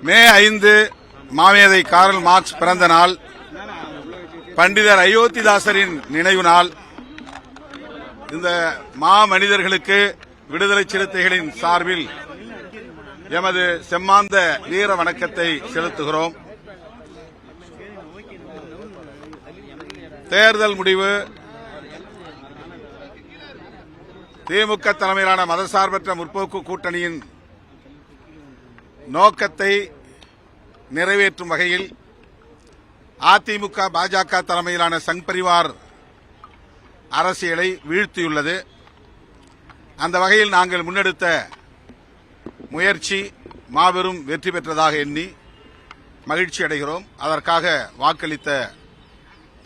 மே 5 மாமேதை Karl Marx பிறந்த நாள். பண்டிதர் அயோத்திதாசரின் நினைவு நாள். இந்த மாமனிதர்களுக்கு விடுதலை சிறுத்தைகளின் சார்பில் எமது செம்மாந்த வீர வணக்கத்தை செலுத்துகிறோம். தேர்தல் முடிவு திமுக தலைமையிலான மதசார்பற்ற முற்போக்கு கூட்டணியின் நோக்கத்தை நிறைவேற்றும் வகையில் அதிமுக பாஜக தலைமையிலான சங் பரிவார் அரசியலை வீழ்த்தியுள்ளது. அந்த வகையில் நாங்கள் முன்னெடுத்த முயற்சி மாபெரும் வெற்றி பெற்றதாக எண்ணி மகிழ்ச்சி அடைகிறோம். அதற்காக வாக்களித்த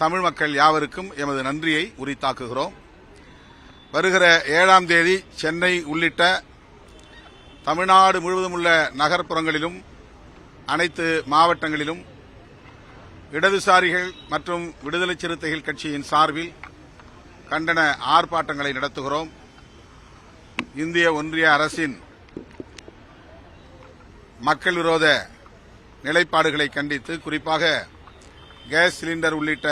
தமிழ் மக்கள் யாவருக்கும் எமது நன்றியை உரித்தாக்குகிறோம். வருகிற 7ஆம் தேதி சென்னை உள்ளிட்ட தமிழ்நாடு முழுவதும் உள்ள நகர்ப்புறங்களிலும் அனைத்து மாவட்டங்களிலும் இடதுசாரிகள் மற்றும் விடுதலை சிறுத்தைகள் கட்சியின் சார்பில் கண்டன ஆர்ப்பாட்டங்களை நடத்துகிறோம். இந்திய ஒன்றிய அரசின் மக்கள் விரோத நிலைப்பாடுகளை கண்டித்து, குறிப்பாக கேஸ் சிலிண்டர் உள்ளிட்ட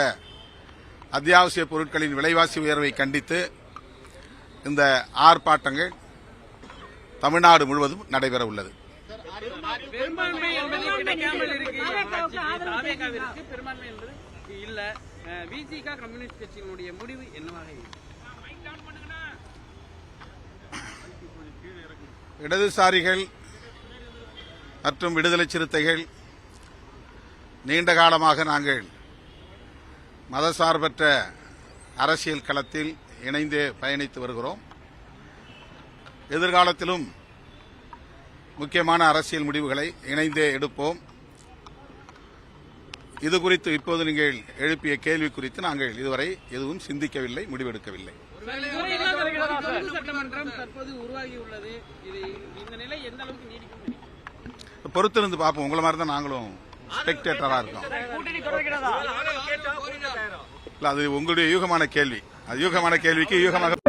அத்தியாவசிய பொருட்களின் விலைவாசி உயர்வை கண்டித்து இந்த ஆர்ப்பாட்டங்கள் தமிழ்நாடு முழுவதும் நடைபெற உள்ளது. பெரும்பான்மை என்பது கிடைக்காமல் இருக்கு. பெரும்பான்மை என்பது இல்ல. விசிக கம்யூனிஸ்ட் கட்சியினுடைய முடிவு என்னவாக இருக்கு? இடதுசாரிகள் மற்றும் விடுதலை சிறுத்தைகள் நீண்ட காலமாக நாங்கள் மதசார்பற்ற அரசியல் களத்தில் இணைந்தே பயணித்து வருகிறோம். எதிர்காலத்திலும் முக்கியமான அரசியல் முடிவுகளை இணைந்தே எடுப்போம். இது குறித்து இப்போது நீங்கள் எழுப்பிய கேள்வி குறித்து நாங்கள் இதுவரை எதுவும் சிந்திக்கவில்லை, முடிவெடுக்கவில்லை. சட்டமன்றம் தற்போது உருவாகியுள்ளது. இந்த நிலை எந்த அளவுக்கு நீடிக்கும்? பொறுத்திருந்து பார்ப்போம். உங்களை மாதிரி தான் நாங்களும் ஸ்பெக்டேட்டரா இருக்கோம். அது உங்களுடைய யூகமான கேள்வி. அது யூகமான கேள்விக்கு யூகமாக